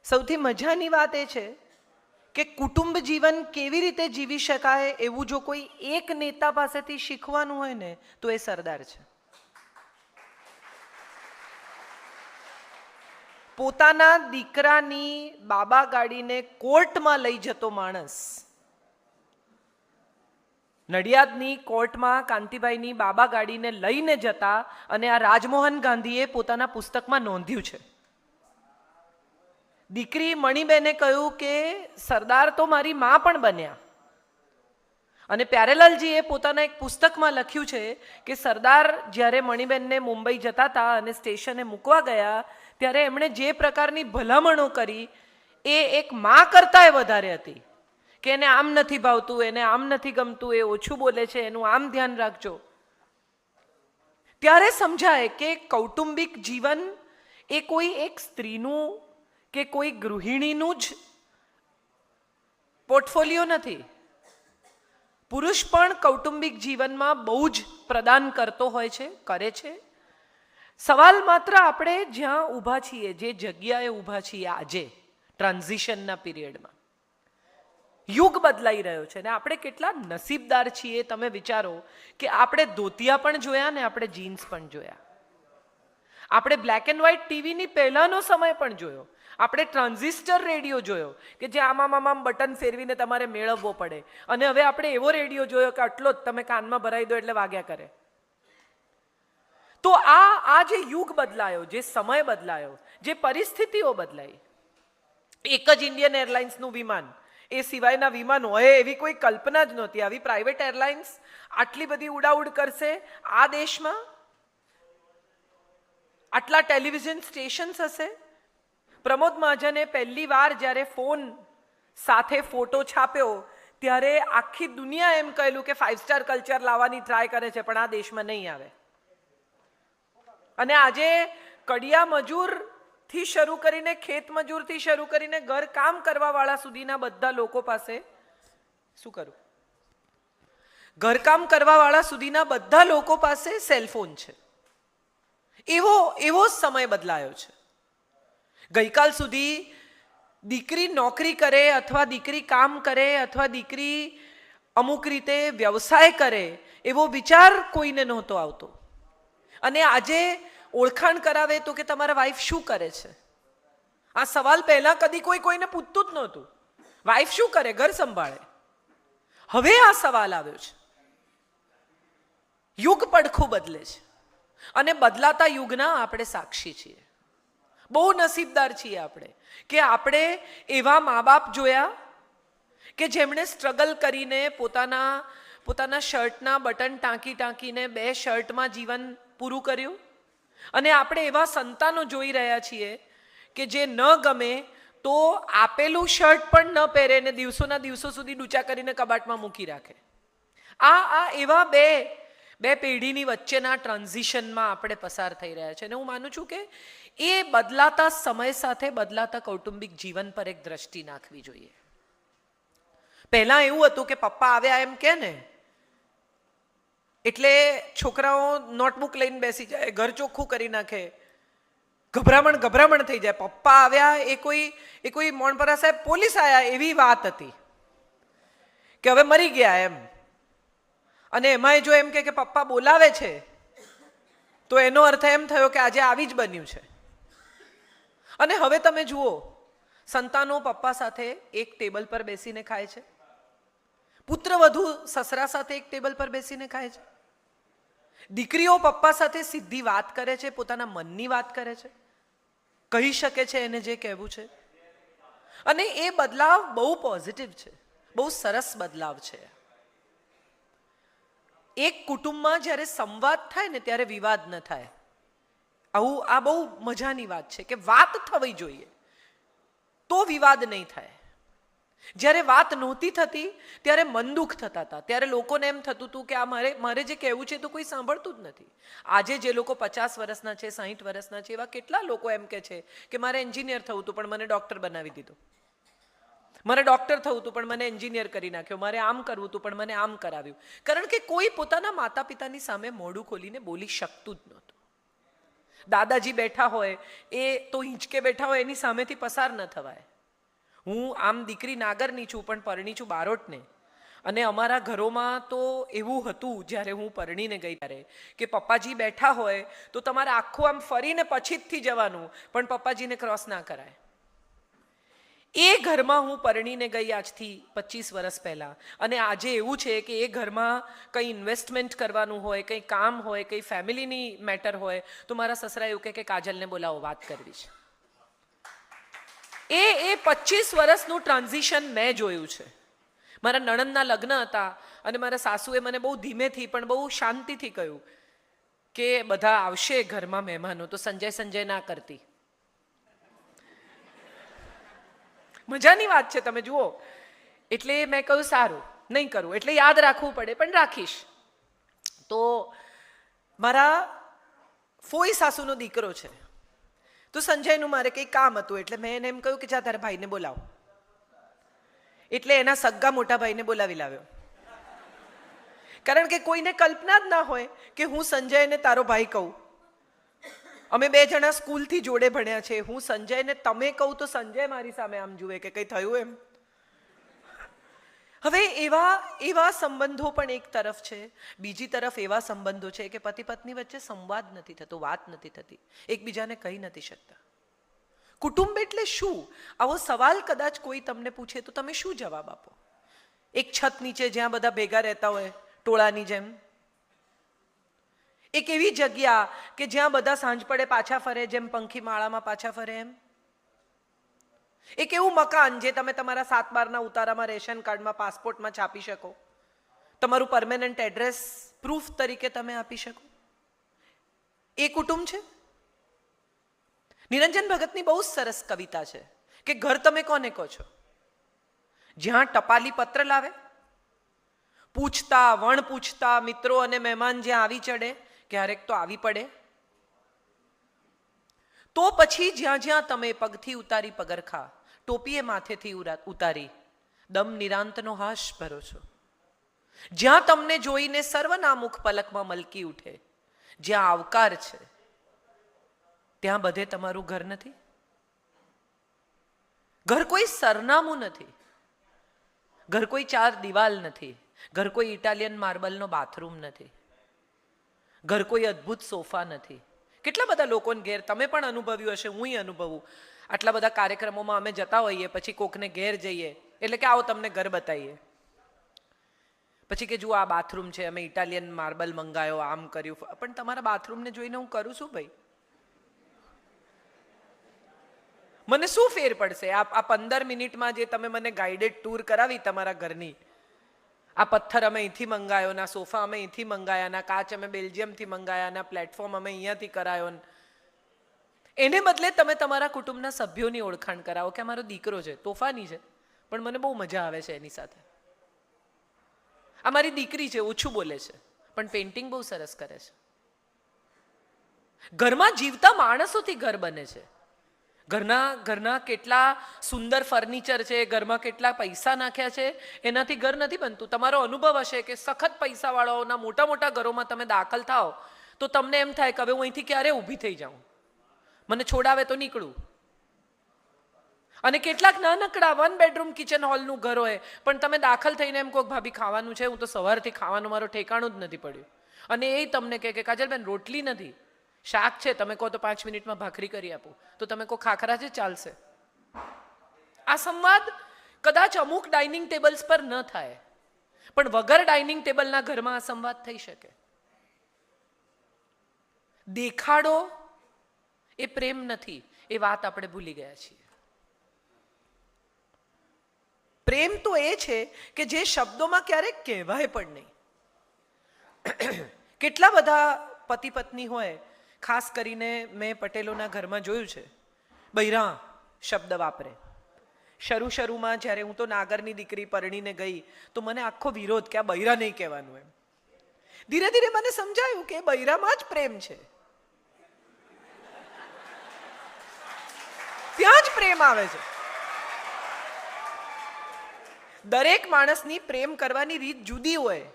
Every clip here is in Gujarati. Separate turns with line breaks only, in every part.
સૌથી મજાની વાત એ છે કે કુટુંબ જીવન કેવી રીતે જીવી શકાય એવું જો કોઈ એક નેતા પાસેથી શીખવાનું હોય ને તો એ સરદાર છે. પોતાના દીકરાની બાબા ગાડીને કોર્ટમાં લઈ જતો માણસ નડિયાદની કોર્ટમાં કાંતિભાઈની બાબા ગાડીને લઈને જતા અને આ રાજમોહન ગાંધીએ પોતાના પુસ્તકમાં નોંધ્યું છે. દીકરી મણિબેને કહ્યું કે સરદાર તો મારી મા પણ બન્યા. અને પ્યારેલાલજીએ પોતાના એક પુસ્તકમાં લખ્યું છે કે સરદાર જ્યારે મણિબેનને મુંબઈ જતા હતા અને સ્ટેશને મૂકવા ગયા ત્યારે એમણે જે પ્રકારની ભલામણો કરી એ એક મા કરતાંય વધારે હતી કે એને આમ નથી ભાવતું, એને આમ નથી ગમતું, એ ઓછું બોલે છે, એનું આમ ધ્યાન રાખજો. ત્યારે સમજાય કે કૌટુંબિક જીવન એ કોઈ એક સ્ત્રીનું કે કોઈ ગૃહિણીનું જ પોર્ટફોલિયો નથી. પુરુષ પણ કૌટુંબિક જીવનમાં બહુ જ પ્રદાન કરતો હોય છે, કરે છે. સવાલ માત્ર આપણે જ્યાં ઊભા છીએ, જે જગ્યાએ ઊભા છીએ આજે ટ્રાન્ઝિશનના પીરિયડમાં, યુગ બદલાઈ રહ્યો છે ને આપણે કેટલા નસીબદાર છીએ. તમે વિચારો કે આપણે ધોતિયા પણ જોયા ને આપણે જીન્સ પણ જોયા. આપણે બ્લેક એન્ડ વ્હાઇટ ટીવીની પહેલાનો સમય પણ જોયો. આપણે ટ્રાન્ઝિસ્ટર રેડિયો જોયો કે જે આમ બટન ફેરવીને તમારે મેળવવો પડે. અને હવે આપણે એવો રેડિયો જોયો કે આટલો જ તમે કાનમાં ભરાઈ દો એટલે વાગ્યા કરે. તો આ જે યુગ બદલાયો, જે સમય બદલાયો, જે પરિસ્થિતિઓ બદલાઈ, એક જ ઇન્ડિયન એરલાઇન્સનું વિમાન, એ સિવાયના વિમાન હોય એવી કોઈ કલ્પના જ નહોતી. આવી પ્રાઇવેટ એરલાઇન્સ આટલી બધી ઉડાઉડ કરશે આ દેશમાં, આટલા ટેલિવિઝન સ્ટેશન્સ હશે. પ્રમોદ મહાજને પહેલી વાર જ્યારે ફોન સાથે ફોટો છાપ્યો ત્યારે આખી દુનિયા એમ કહેલું કે 5 સ્ટાર કલ્ચર લાવવાની ટ્રાય કરે છે પણ આ દેશમાં નહીં આવે. અને આજે કડિયા મજૂરથી શરૂ કરીને, ખેત મજૂરથી શરૂ કરીને ઘર કામ કરવા વાળા સુધીના બધા લોકો પાસે શું કરું ઘરકામ કરવા વાળા સુધીના બધા લોકો પાસે સેલફોન છે. એવો સમય બદલાયો છે. ગઈકાલ સુધી દીકરી નોકરી કરે અથવા દીકરી કામ કરે અથવા દીકરી અમુક રીતે વ્યવસાય કરે એવો વિચાર કોઈને નહોતો આવતો. અને આજે ઓળખાણ કરાવે તો કે તમારા વાઈફ શું કરે છે. આ સવાલ પહેલા કદી કોઈને પૂછતું જ નહોતું. વાઈફ શું કરે, ઘર સંભાળે. હવે આ સવાલ આવ્યો છે. યુગ પડખું બદલે છે અને બદલાતા યુગના આપણે સાક્ષી છીએ. બહુ નસીબદાર છીએ આપણે કે આપણે એવા મા બાપ જોયા કે જેમણે સ્ટ્રગલ કરીને પોતાના શર્ટના બટન ટાંકીને 2 શર્ટમાં જીવન પૂરું કર્યું. અને આપણે એવા સંતાનો જોઈ રહ્યા છીએ કે જે ન ગમે તો આપેલું શર્ટ પણ ન પહેરે ને દિવસોના દિવસો સુધી ડૂચા કરીને કબાટમાં મૂકી રાખે. આ એવા બે પેઢીની વચ્ચેના ટ્રાન્ઝિશનમાં આપણે પસાર થઈ રહ્યા છે. અને હું માનું છું કે એ બદલાતા સમય સાથે બદલાતા કૌટુંબિક જીવન પર એક દ્રષ્ટિ નાખવી જોઈએ. પહેલા એવું હતું કે પપ્પા આવ્યા એમ કે ને એટલે છોકરાઓ નોટબુક લઈને બેસી જાય, ઘર ચોખ્ખું કરી નાખે, ગભરામણ થઈ જાય. પપ્પા આવ્યા એ કોઈ મોણપરા સાહેબ પોલીસ આવ્યા એવી વાત હતી કે હવે મરી ગયા એમ. અને એમાંય જો એમ કે પપ્પા બોલાવે છે તો એનો અર્થ એમ થયો કે આજે આવી જ બન્યું છે. અને હવે તમે જુઓ, સંતાનો પપ્પા સાથે એક ટેબલ પર બેસીને ખાય છે, પુત્રવધુ સસરા સાથે એક ટેબલ પર બેસીને ખાય છે, દીકરીઓ પપ્પા સાથે સીધી વાત કરે છે, પોતાના મનની વાત કરે છે, કહી શકે છે એને જે કહેવું છે. અને એ બદલાવ બહુ પોઝિટિવ છે, બહુ સરસ બદલાવ છે. એક કુટુંબમાં જ્યારે સંવાદ થાય ને ત્યારે વિવાદ ન થાય. આ બહુ મજાની વાત છે કે વાત થવી જોઈએ તો વિવાદ નહીં થાય. જ્યારે વાત નહોતી થતી ત્યારે મન દુઃખ થતા હતા, ત્યારે લોકોને એમ થતું હતું કે આ મારે જે કહેવું છે તો કોઈ સાંભળતું જ નથી. આજે જે લોકો 50 વર્ષના છે, 60 વર્ષના છે, એવા કેટલા લોકો એમ કે છે કે મારે એન્જિનિયર થવું હતું પણ મને ડૉક્ટર બનાવી દીધો, મારે ડૉક્ટર થવું હતું પણ મને એન્જિનિયર કરી નાખ્યો, મારે આમ કરવું હતું પણ મને આમ કરાવ્યું. કારણ કે કોઈ પોતાના માતા પિતાની સામે મોઢું ખોલીને બોલી શકતું જ નહોતું. દાદાજી બેઠા હોય એ તો હિંચકે બેઠા હોય, એની સામેથી પસાર ન થવાય. હું આમ દીકરી નાગરની છું પણ પરણી છું બારોટને. અને અમારા ઘરોમાં તો એવું હતું જ્યારે હું પરણીને ગઈ ત્યારે કે પપ્પાજી બેઠા હોય તો તમારે આખું આમ ફરીને પછીથી જવાનું, પણ પપ્પાજીને ક્રોસ ના કરાય. એ ઘરમાં હું પરણીને ગઈ આજથી 25 વર્ષ પહેલાં. અને આજે એવું છે કે એ ઘરમાં કંઈ ઇન્વેસ્ટમેન્ટ કરવાનું હોય, કંઈ કામ હોય, કંઈ ફેમિલીની મેટર હોય તો મારા સસરા એવું કહે કે કાજલને બોલાવો, વાત કરવી છે. એ 25 વર્ષનું ટ્રાન્ઝિશન મેં જોયું છે. મારા નણંદના લગ્ન હતા અને મારા સાસુએ મને બહુ ધીમેથી પણ બહુ શાંતિથી કહ્યું કે બધા આવશે ઘરમાં મહેમાનો, તો સંજય ના કરતી. મજાની વાત છે, તમે જુઓ. એટલે મેં કહ્યું સારું, નહીં કરું, એટલે યાદ રાખવું પડે પણ રાખીશ. તો મારા ફોઈ સાસુનો દીકરો છે, તો સંજયનું મારે કંઈ કામ હતું એટલે મેં એને એમ કહ્યું કે જા તારા ભાઈને બોલાવો. એટલે એના સગ્ગા મોટા ભાઈને બોલાવી લાવ્યો. કારણ કે કોઈને કલ્પના જ ના હોય કે હું સંજયને તારો ભાઈ કહું. અમે 2 જણા સ્કૂલથી જોડે ભણ્યા છે. હું સંજયને તમે કહું તો સંજય મારી સામે આમ જુએ કે કંઈ થયું એમ. હવે એવા સંબંધો પણ એક તરફ છે. બીજી તરફ એવા સંબંધો છે કે પતિ પત્ની વચ્ચે સંવાદ નથી થતો, વાત નથી થતી, એકબીજાને કહી નથી શકતા. કુટુંબ એટલે શું? આવો સવાલ કદાચ કોઈ તમને પૂછે તો તમે શું જવાબ આપો? એક છત નીચે જ્યાં બધા ભેગા રહેતા હોય ટોળાની જેમ, એક એવી જગ્યા કે જ્યાં બધા સાંજ પડે પાછા ફરે જેમ પંખી માળામાં પાછા ફરે એમ, એક એવું મકાન જે તમે તમારા 7/12ના ઉતારામાં, રેશન કાર્ડમાં, પાસપોર્ટમાં છાપી શકો, તમારું પરમેનન્ટ એડ્રેસ પ્રૂફ તરીકે તમે આપી શકો. એ કુટુંબ છે. નિરંજન ભગતની બહુ સરસ કવિતા છે કે ઘર તમે કોને કહો છો? જ્યાં ટપાલી પત્ર લાવે, પૂછતા વણ પૂછતા મિત્રો અને મહેમાન જ્યાં આવી ચડે, ક્યારેક તો આવી પડે, તો પછી જ્યાં જ્યાં તમે પગથી ઉતારી પગરખા, ટોપીએ માથેથી ઉતારી દમ નિરાંતનો હાશ ભરો છો, જ્યાં તમને જોઈને સર્વના મુખ પલકમાં મલકી ઉઠે, જ્યાં આવકાર છે, ત્યાં બધે તમારું ઘર નથી. ઘર કોઈ સરનામું નથી, ઘર કોઈ 4 દિવાલ નથી, ઘર કોઈ ઇટાલિયન માર્બલનો બાથરૂમ નથી, ઘર કોઈ અદ્ભુત સોફા નથી. કેટલા બધા લોકોને ઘેર તમે પણ અનુભવ્યું હશે, હું અનુભવું. આટલા બધા કાર્યક્રમોમાં અમે જતા હોઈએ, પછી કોકને ઘેર જઈએ એટલે કે આવો તમને ઘર બતાવીએ, પછી કે જુઓ આ બાથરૂમ છે, અમે ઇટાલિયન માર્બલ મંગાયો, આમ કર્યું. પણ તમારા બાથરૂમને જોઈને હું કરું છું ભાઈ? મને શું ફેર પડશે? આ 15 મિનિટમાં જે તમે મને ગાઈડેડ ટૂર કરાવી તમારા ઘરની, આ પથ્થર અમે અહીંથી મંગાયો, ના સોફા અમે અહીંથી મંગાયા, ના કાચ અમે બેલ્જિયમથી મંગાયા, ના પ્લેટફોર્મ અમે અહીંયાથી કરાયો, એને બદલે તમે તમારા કુટુંબના સભ્યોની ઓળખાણ કરાવો કે અમારો દીકરો છે, તોફાની છે, પણ મને બહુ મજા આવે છે એની સાથે. આ મારી દીકરી છે, ઓછું બોલે છે પણ પેઇન્ટિંગ બહુ સરસ કરે છે. ઘરમાં જીવતા માણસોથી ઘર બને છે. ઘરના કેટલા સુંદર ફર્નિચર છે, ઘરમાં કેટલા પૈસા નાખ્યા છે, એનાથી ઘર નથી બનતું. તમારો અનુભવ હશે કે સખત પૈસાવાળાઓના મોટા મોટા ઘરોમાં તમે દાખલ થાઓ તો તમને એમ થાય કે હવે હું અહીંથી ક્યારે ઊભી થઈ જાઉં, મને છોડાવે તો નીકળું. અને કેટલાક નાનકડા 1 બેડરૂમ કિચન હોલનું ઘર હોય પણ તમે દાખલ થઈને એમ કહો ભાભી ખાવાનું છે, હું તો સવારથી ખાવાનું મારું ઠેકાણું જ નથી પડ્યું. અને એ તમને કહે કે કાજલબેન રોટલી નથી, શાક છે, તમે કહો તો 5 મિનિટમાં ભાખરી કરી આપું, તો તમે કહો ખાખરા છે, ચાલશે. આ સંવાદ કદાચ અમુક ડાઇનિંગ ટેબલ્સ પર ન થાય, પણ વગર ડાઇનિંગ ટેબલના ઘરમાં આ સંવાદ થઈ શકે. દેખાડો એ પ્રેમ નથી, એ વાત આપણે ભૂલી ગયા છીએ. પ્રેમ તો એ છે કે જે શબ્દોમાં ક્યારેક કહેવાય પણ નહીં. કેટલા બધા પતિ પત્ની હોય, ખાસ કરીને મેં પટેલોના ઘરમાં જોયું છે, બૈરા શબ્દ વાપરે. શરૂમાં જ્યારે હું તો નાગરની દીકરી પરણીને ગઈ તો મને આખો વિરોધ કે આ બૈરા નહીં કહેવાનું એમ. ધીરે ધીરે મને સમજાયું કે બૈરામાં જ પ્રેમ છે, ત્યાં જ પ્રેમ આવે છે. દરેક માણસની પ્રેમ કરવાની રીત જુદી હોય.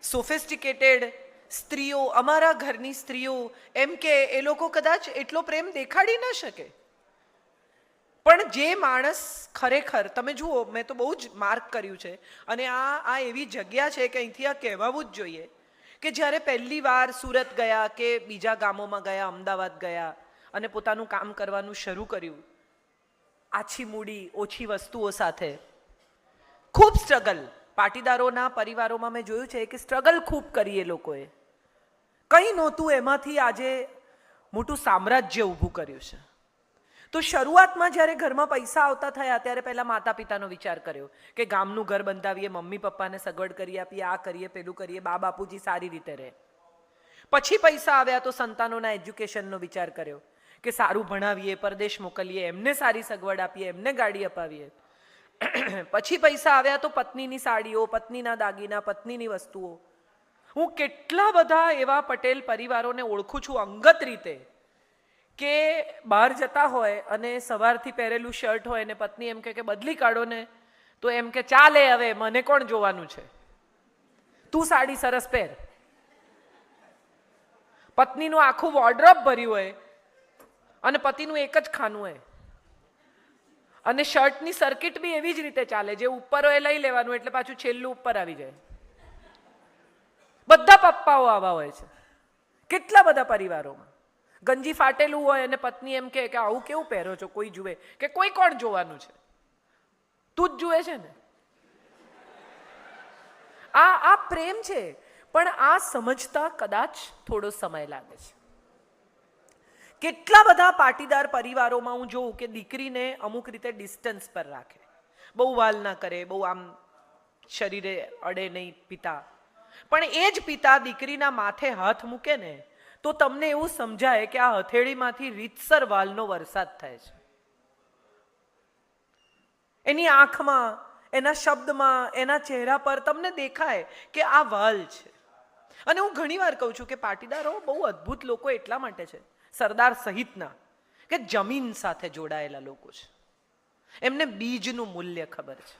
સોફિસ્ટિકેટેડ સ્ત્રીઓ, અમારા ઘરની સ્ત્રીઓ એમ કે એ લોકો કદાચ એટલો પ્રેમ દેખાડી ન શકે, પણ જે માણસ ખરેખર, તમે જુઓ, મેં તો બહુ જ માર્ક કર્યું છે, અને આ એવી જગ્યા છે કે અહીંથી આ કહેવાવું જ જોઈએ કે જ્યારે પહેલી વાર સુરત ગયા કે બીજા ગામોમાં ગયા, અમદાવાદ ગયા અને પોતાનું કામ કરવાનું શરૂ કર્યું, આછી મૂડી, ઓછી વસ્તુઓ સાથે, ખૂબ સ્ટ્રગલ. પાટીદારોના પરિવારોમાં મેં જોયું છે કે સ્ટ્રગલ ખૂબ કરી એ લોકોએ, કંઈ નહોતું, એમાંથી આજે મોટું સામ્રાજ્ય ઊભું કર્યું છે. તો શરૂઆતમાં જ્યારે ઘરમાં પૈસા આવતા થયા ત્યારે પહેલાં માતા પિતાનો વિચાર કર્યો કે ગામનું ઘર બંધાવીએ, મમ્મી પપ્પાને સગવડ કરી આપીએ, આ કરીએ, પેલું કરીએ, બા બાપુજી સારી રીતે રહે. પછી પૈસા આવ્યા તો સંતાનોના એજ્યુકેશનનો વિચાર કર્યો કે સારું ભણાવીએ, પરદેશ મોકલીએ, એમને સારી સગવડ આપીએ, એમને ગાડી અપાવીએ. પછી પૈસા આવ્યા તો પત્નીની સાડીઓ, પત્નીના દાગીના, પત્નીની વસ્તુઓ. હું કેટલા બધા એવા પટેલ પરિવારોને ઓળખું છું અંગત રીતે કે બહાર જતા હોય અને સવારથી પહેરેલું શર્ટ હોય ને પત્ની એમ કે બદલી કાઢો ને, તો એમ કે ચાલે, હવે મને કોણ જોવાનું છે, તું સાડી સરસ પહેર. પત્નીનું આખું વોર્ડરોબ ભર્યું હોય અને પતિનું એક જ ખાનું હોય, અને શર્ટની સર્કિટ બી એવી જ રીતે ચાલે, જે ઉપર હોય લઈ લેવાનું એટલે પાછું છેલ્લું ઉપર આવી જાય. બધા પપ્પાઓ આવા હોય છે કેટલા બધા પરિવારોમાં. ગંજી ફાટેલું હોય અને પત્ની એમ કે આવું કેવું પહેરો છો, કોઈ જુએ કે કોઈ કોણ જોવાનું છે, તું જ જુએ છે ને. આ પ્રેમ છે, પણ આ સમજતા કદાચ થોડો સમય લાગે છે. કેટલા બધા પાટીદાર પરિવારોમાં હું જોઉં કે દીકરીને અમુક રીતે ડિસ્ટન્સ પર રાખે, બહુ વાલ ના કરે, બહુ આમ શરીરે અડે નહીં પિતા, પણ એ જ પિતા દીકરીના માથે હાથ મૂકે ને તો તમને એવું સમજાય કે આ હથેળીમાંથી રીતસર વાલનો વરસાદ થાય છે. એની આંખમાં, એના શબ્દમાં, એના ચહેરા પર તમને દેખાય કે આ વાલ છે. અને હું ઘણીવાર કહું છું કે પાટીદારો બહુ અદ્ભુત લોકો એટલા માટે છે, સરદાર સહિતના, કે જમીન સાથે જોડાયેલા લોકો છે. એમને બીજનું મૂલ્ય ખબર છે.